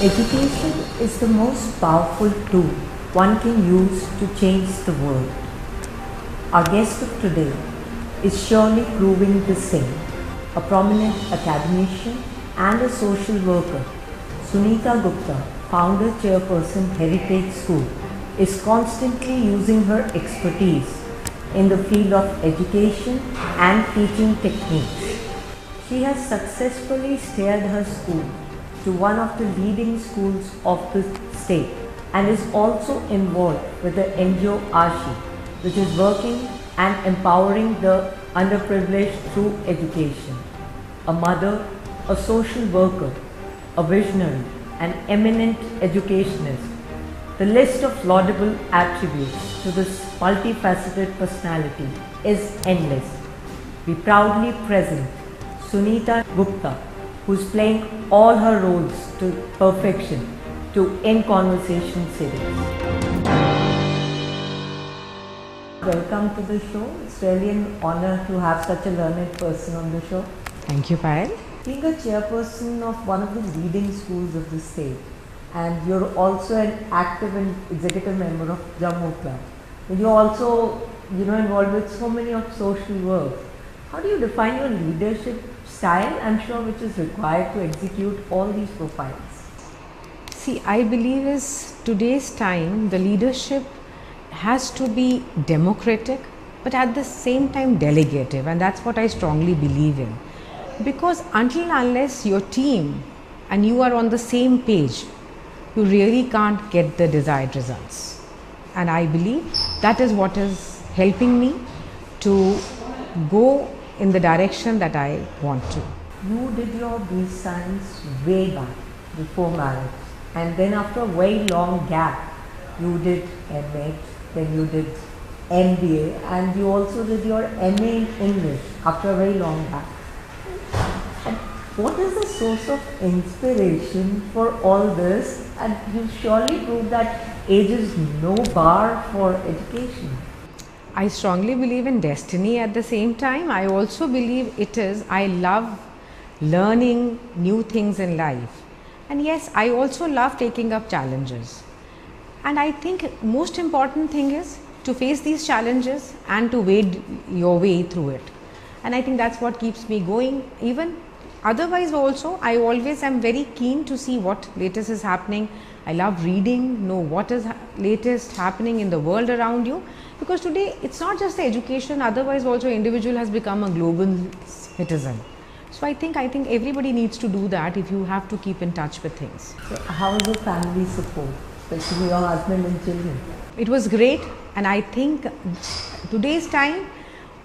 Education is the most powerful tool one can use to change the world. Our guest of today is surely proving the same. A prominent academician and a social worker, Sunita Gupta, founder chairperson Heritage School, is constantly using her expertise in the field of education and teaching techniques. She has successfully steered her school to one of the leading schools of the state and is also involved with the NGO ASHI, which is working and empowering the underprivileged through education. A mother, a social worker, a visionary, an eminent educationist. The list of laudable attributes to this multifaceted personality is endless. We proudly present Sunita Gupta, who's playing all her roles to perfection to In Conversation series. Welcome to the show. It's really an honor to have such a learned person on the show. Thank you, Payal. Being a chairperson of one of the leading schools of the state, and you're also an active and executive member of Jammu Club. And you're also, involved with so many of social work. How do you define your leadership style, I'm sure, which is required to execute all these profiles? See, I believe is today's time, the leadership has to be democratic, but at the same time delegative, and that's what I strongly believe in. Because until unless your team and you are on the same page, you really can't get the desired results. And I believe that is what is helping me to go in the direction that I want to. You did your BSc Science way back before marriage, and then after a very long gap, you did MA, then you did MBA, and you also did your MA in English after a very long gap. And what is the source of inspiration for all this? And you surely proved that age is no bar for education. I strongly believe in destiny. At the same time, I also believe I love learning new things in life. And yes, I also love taking up challenges. And I think most important thing is to face these challenges and to wade your way through it. And I think that's what keeps me going. Even otherwise also, I always am very keen to see what latest is happening. I love reading, know what is latest happening in the world around you. Because today it's not just the education, otherwise also individual has become a global citizen. So I think everybody needs to do that if you have to keep in touch with things. So how is the family support, especially your husband and children? It was great, and I think today's time,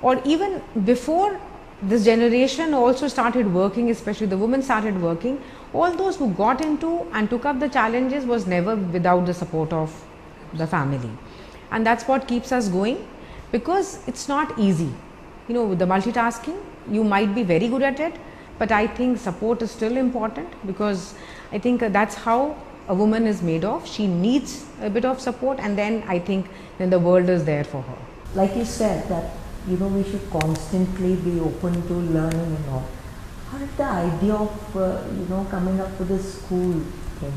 or even before this generation also started working, especially the women started working, all those who got into and took up the challenges was never without the support of the family. And that's what keeps us going, because it's not easy. With the multitasking, you might be very good at it, but I think support is still important, because I think that's how a woman is made of. She needs a bit of support, and then I think then the world is there for her. Like you said that, we should constantly be open to learning and all. How did the idea of, coming up with a school came?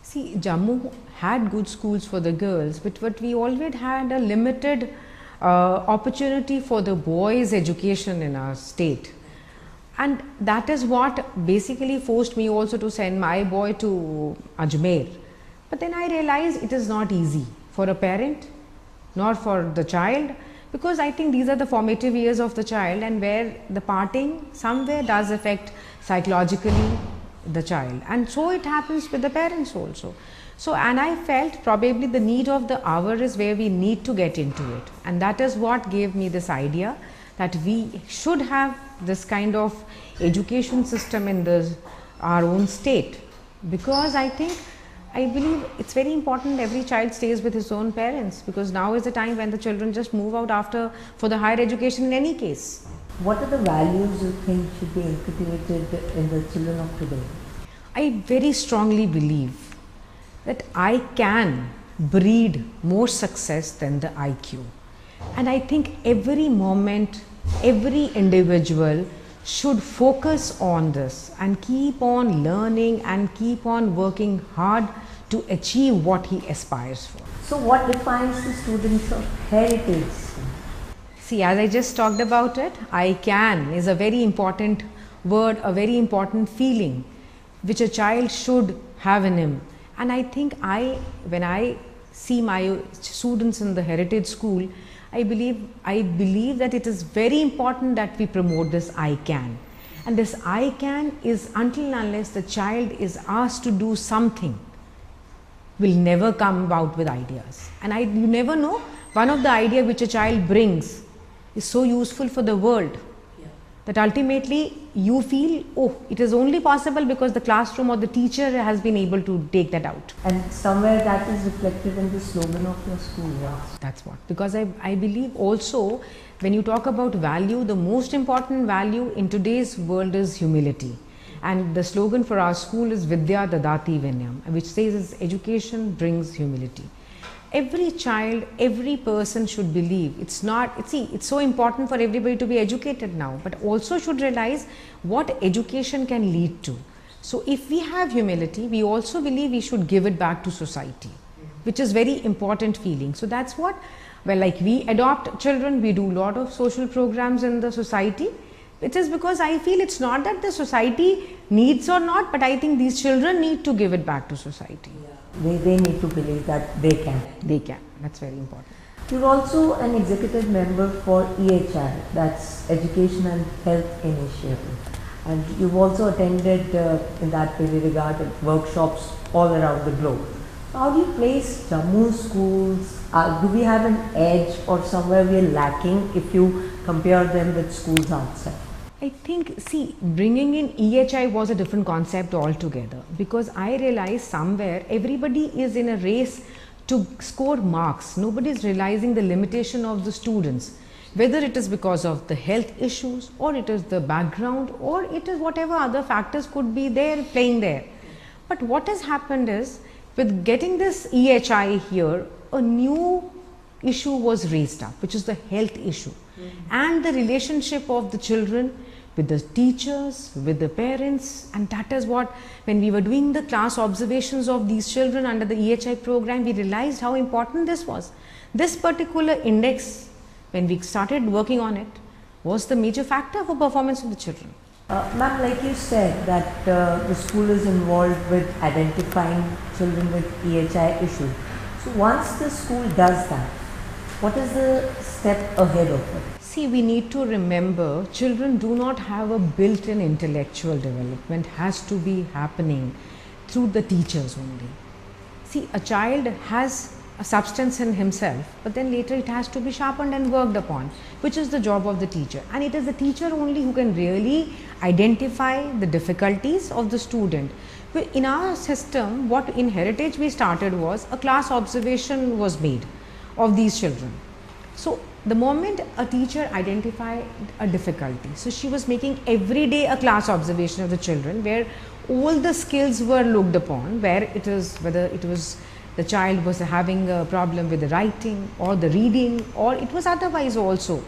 See, Jammu had good schools for the girls, but we always had a limited opportunity for the boys' education in our state. And that is what basically forced me also to send my boy to Ajmer. But then I realized it is not easy for a parent, nor for the child, because I think these are the formative years of the child, and where the parting somewhere does affect psychologically the child, and so it happens with the parents also. So, and I felt probably the need of the hour is where we need to get into it, and that is what gave me this idea that we should have this kind of education system in our own state, because I believe it's very important every child stays with his own parents, because now is the time when the children just move out for the higher education in any case. What are the values you think should be inculcated in the children of today? I very strongly believe that I can breed more success than the IQ. And I think every moment, every individual should focus on this and keep on learning and keep on working hard to achieve what he aspires for. So what defines the students of heritage? See, as I just talked about it, I can is a very important word, a very important feeling which a child should have in him. And I think when I see my students in the heritage school, I believe that it is very important that we promote this I can. And this I can is until and unless the child is asked to do something, will never come about with ideas. And you never know, one of the idea which a child brings is so useful for the world that ultimately you feel, oh, it is only possible because the classroom or the teacher has been able to take that out. And somewhere that is reflected in the slogan of your school. Yes. That's what, because I believe also when you talk about value, the most important value in today's world is humility. And the slogan for our school is Vidya Dadati Vinyam, which says education brings humility. Every child, every person should believe it's so important for everybody to be educated now, but also should realize what education can lead to. So if we have humility, we also believe we should give it back to society, which is very important feeling. So that's what, well, like we adopt children, we do a lot of social programs in the society. It is because I feel it's not that the society needs or not, but I think these children need to give it back to society. They need to believe that they can. They can. That's very important. You're also an executive member for EHI, that's Education and Health Initiative. And you've also attended in that very regard workshops all around the globe. How do you place Jammu schools? Do we have an edge or somewhere we are lacking if you compare them with schools outside? I think, see, bringing in EHI was a different concept altogether, because I realized somewhere everybody is in a race to score marks. Nobody is realizing the limitation of the students, whether it is because of the health issues or it is the background or it is whatever other factors could be there playing there. But what has happened is, with getting this EHI here, a new issue was raised up, which is the health issue and the relationship of the children with the teachers, with the parents. And that is what, when we were doing the class observations of these children under the EHI program, we realized how important this was. This particular index, when we started working on it, was the major factor for performance of the children. Ma'am, like you said that the school is involved with identifying children with EHI issues. So once the school does that, what is the step ahead of it? See, we need to remember children do not have a built-in intellectual development, has to be happening through the teachers only. See, a child has a substance in himself, but then later it has to be sharpened and worked upon, which is the job of the teacher. And it is the teacher only who can really identify the difficulties of the student. In our system, what in Heritage we started was a class observation was made of these children. So the moment a teacher identified a difficulty, so she was making every day a class observation of the children where all the skills were looked upon, where it is, whether it was the child was having a problem with the writing or the reading, or it was otherwise also.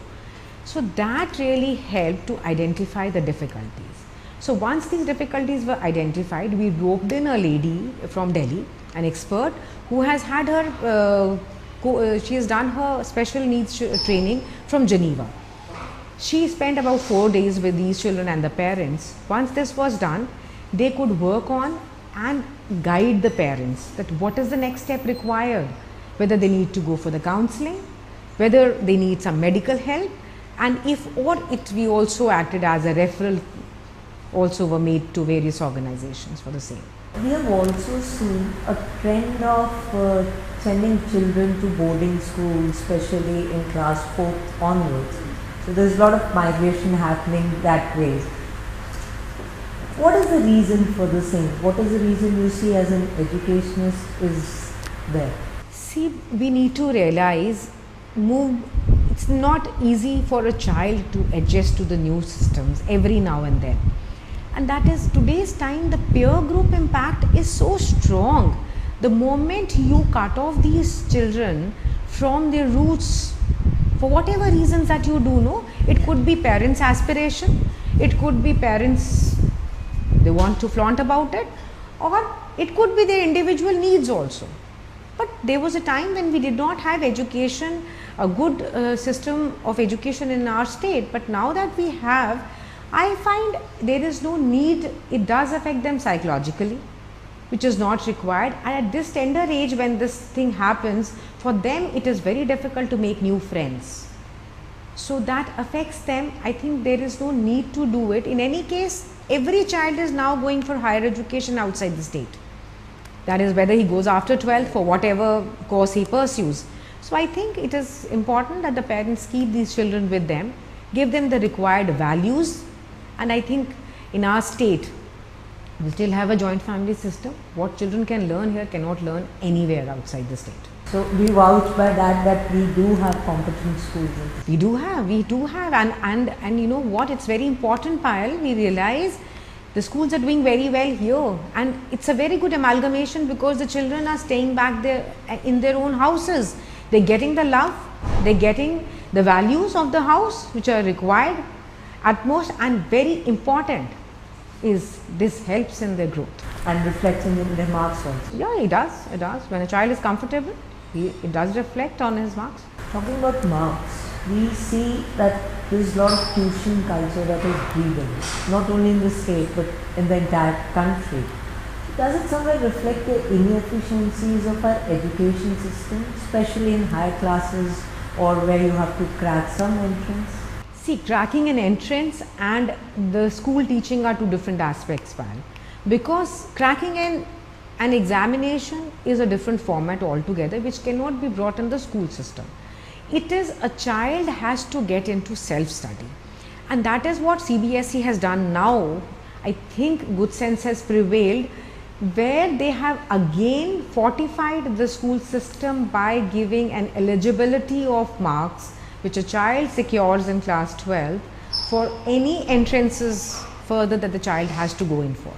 So that really helped to identify the difficulties. So once these difficulties were identified, we roped in a lady from Delhi, an expert who has had her she has done her special needs training from Geneva. She spent about 4 days with these children and the parents. Once this was done, they could work on and guide the parents that what is the next step required, whether they need to go for the counseling, whether they need some medical help, and we also acted as a referral, also were made to various organizations for the same. We have also seen a trend of sending children to boarding schools, especially in class 4 onwards. So there is a lot of migration happening that way. What is the reason for the same? What is the reason you see as an educationist is there? See, we need to realize, it's not easy for a child to adjust to the new systems every now and then. And that is today's time, the peer group impact is so strong. The moment you cut off these children from their roots, for whatever reasons that you do know, it could be parents' aspiration, It could be parents, they want to flaunt about it, or it could be their individual needs also. But there was a time when we did not have education, a good system of education in our state, but now that we have, I find there is no need. It does affect them psychologically, which is not required, and at this tender age when this thing happens, for them it is very difficult to make new friends. So that affects them. I think there is no need to do it. In any case, every child is now going for higher education outside the state. That is whether he goes after 12th for whatever course he pursues. So I think it is important that the parents keep these children with them, give them the required values, and I think in our state we still have a joint family system. What children can learn here cannot learn anywhere outside the state. So we vouch by that we do have competent schools. We do have, and you know what, it's very important, Payal, we realize the schools are doing very well here, and it's a very good amalgamation because the children are staying back there in their own houses. They're getting the love, they're getting the values of the house which are required at most, and very important is this helps in their growth. And reflecting in their marks also. Yeah, it does. When a child is comfortable, it does reflect on his marks. Talking about marks, we see that there is a lot of tuition culture that is breeding, not only in the state but in the entire country. Does it somewhere reflect the inefficiencies of our education system, especially in higher classes or where you have to crack some entrance? See, cracking an entrance and the school teaching are two different aspects, Payal. Because cracking an examination is a different format altogether, which cannot be brought in the school system. It is a child has to get into self-study, and that is what CBSE has done now. I think good sense has prevailed, where they have again fortified the school system by giving an eligibility of marks which a child secures in class 12 for any entrances further that the child has to go in for.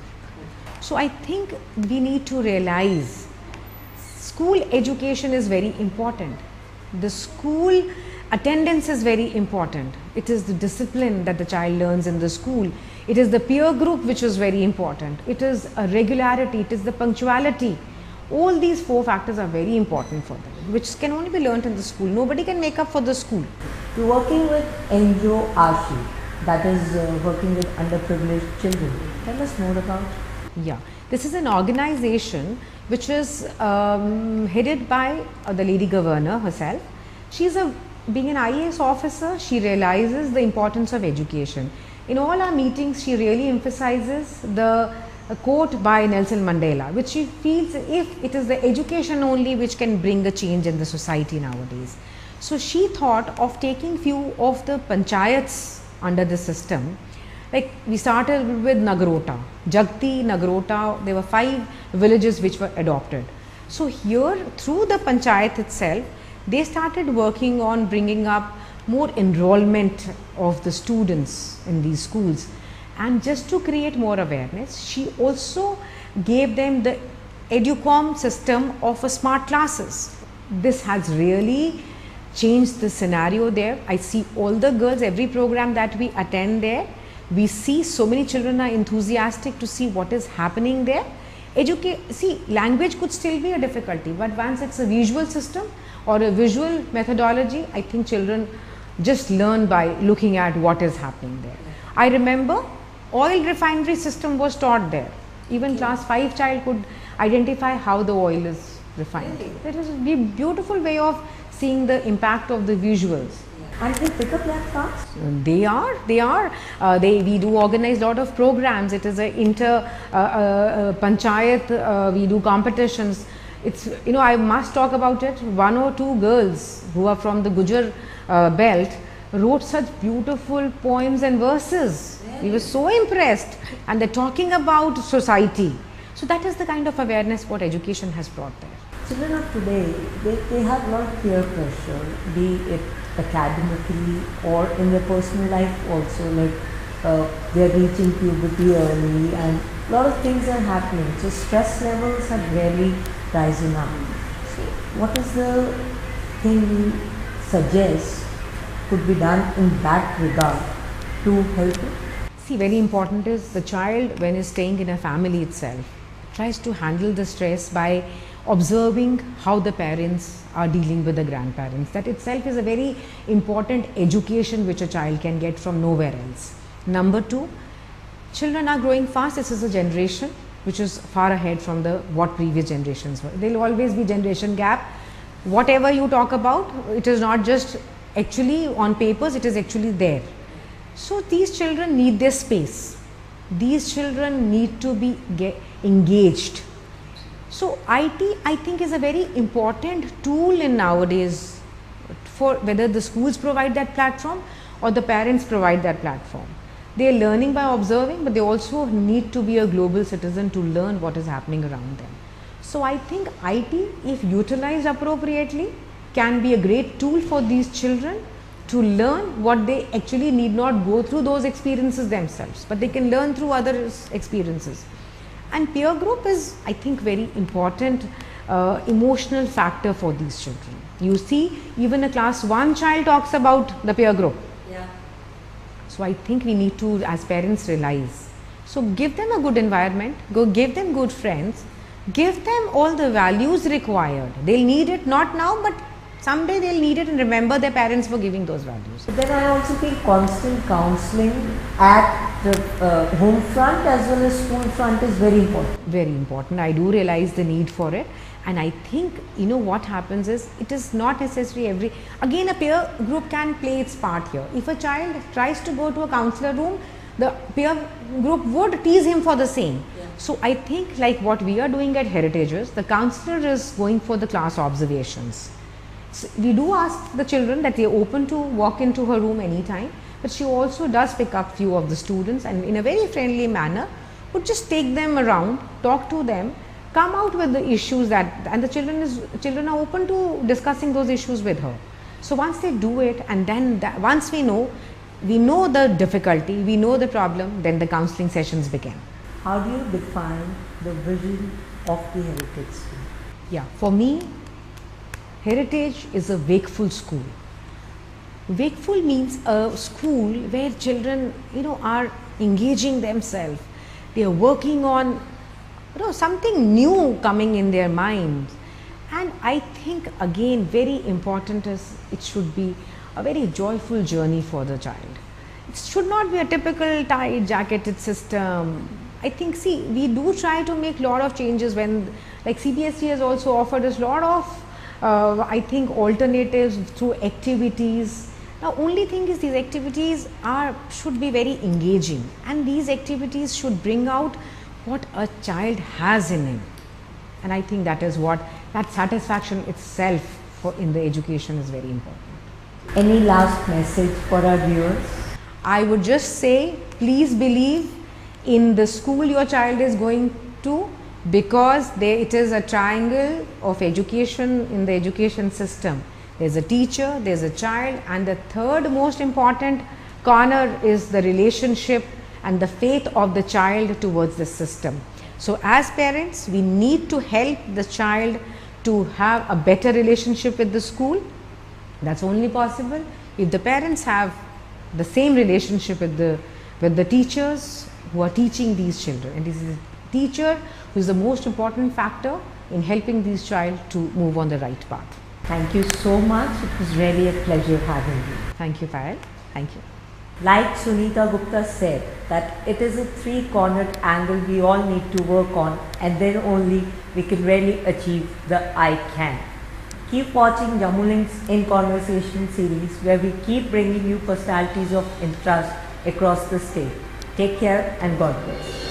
So I think we need to realize school education is very important. The school attendance is very important. It is the discipline that the child learns in the school. It is the peer group which is very important. It is a regularity, it is the punctuality. All these four factors are very important for them, which can only be learnt in the school. Nobody can make up for the school. You're working with NGO ASHI, that is working with underprivileged children. Tell us more about it. Yeah, this is an organization which is headed by the Lady Governor herself. Being an IAS officer, she realizes the importance of education. In all our meetings, she really emphasizes the quote by Nelson Mandela, which she feels if it is the education only which can bring a change in the society nowadays. So she thought of taking few of the panchayats under the system. Like we started with Nagrota, Jagti, Nagrota, there were 5 villages which were adopted. So here through the panchayat itself, they started working on bringing up more enrollment of the students in these schools. And just to create more awareness, she also gave them the EduCom system of a smart classes. This has really changed the scenario there. I see all the girls, every program that we attend there, we see so many children are enthusiastic to see what is happening there. See, language could still be a difficulty, but once it's a visual system or a visual methodology, I think children just learn by looking at what is happening there. I remember oil refinery system was taught there. Even class 5 child could identify how the oil is refined. That is a beautiful way of seeing the impact of the visuals. And they pick up that fast? They are. We do organize lot of programs. It is a panchayat. We do competitions. It's, you know, I must talk about it. 1 or 2 girls who are from the Gujar belt wrote such beautiful poems and verses. We were so impressed, and they're talking about society. So that is the kind of awareness what education has brought there. Children of today, they have a lot of peer pressure, be it academically or in their personal life also, like they are reaching puberty early and a lot of things are happening. So stress levels have really risen up. So what is the thing you suggest could be done in that regard to help it? See, very important is the child, when is staying in a family itself, tries to handle the stress by observing how the parents are dealing with the grandparents. That itself is a very important education which a child can get from nowhere else. Number two, children are growing fast. This is a generation which is far ahead from the what previous generations were. There will always be generation gap. Whatever you talk about, it is not just actually on papers, it is actually there. So these children need their space. These children need to be engaged. So IT, I think, is a very important tool in nowadays, for whether the schools provide that platform or the parents provide that platform. They are learning by observing, but they also need to be a global citizen to learn what is happening around them. So I think IT, if utilized appropriately, can be a great tool for these children to learn what they actually need not go through those experiences themselves, but they can learn through other experiences. And peer group is, I think, very important emotional factor for these children. You see, even a class 1 child talks about the peer group. Yeah. So I think we need to, as parents, realize. So give them a good environment, go give them good friends, give them all the values required. They'll need it not now, but someday they'll need it, and remember their parents for giving those values. But then I also feel constant counseling at the home front as well as school front is very important. Very important. I do realize the need for it, and I think, you know, what happens is, it is not necessary again, a peer group can play its part here. If a child tries to go to a counselor room, the peer group would tease him for the same. Yeah. So I think, like what we are doing at Heritages, the counselor is going for the class observations. So we do ask the children that they are open to walk into her room anytime, but she also does pick up few of the students, and in a very friendly manner would just take them around, talk to them, come out with the issues and the children are open to discussing those issues with her. So once they do it, and then once we know the difficulty, we know the problem, then the counseling sessions begin. How do you define the vision of the Heritage School? Yeah, for me, Heritage is a wakeful school. Wakeful means a school where children, you know, are engaging themselves. They are working on, you know, something new coming in their minds. And I think, again, very important is it should be a very joyful journey for the child. It should not be a typical tight jacketed system. I think, see, we do try to make lot of changes when, like CBSE has also offered us lot of I think alternatives through activities. Now, only thing is, these activities should be very engaging, and these activities should bring out what a child has in him. And I think that is what, that satisfaction itself in the education is very important. Any last message for our viewers? I would just say, please believe in the school your child is going to, because it is a triangle of education in the education system. There is a teacher, there is a child, and the third most important corner is the relationship and the faith of the child towards the system. So as parents, we need to help the child to have a better relationship with the school. That's only possible if the parents have the same relationship with the teachers who are teaching these children. And this is a teacher who is the most important factor in helping these child to move on the right path. Thank you so much. It was really a pleasure having you. Thank you, Payal. Thank you. Like Sunita Gupta said, that it is a three-cornered angle we all need to work on, and then only we can really achieve the I can. Keep watching Jammulink's In Conversation series, where we keep bringing you personalities of interest across the state. Take care and God bless.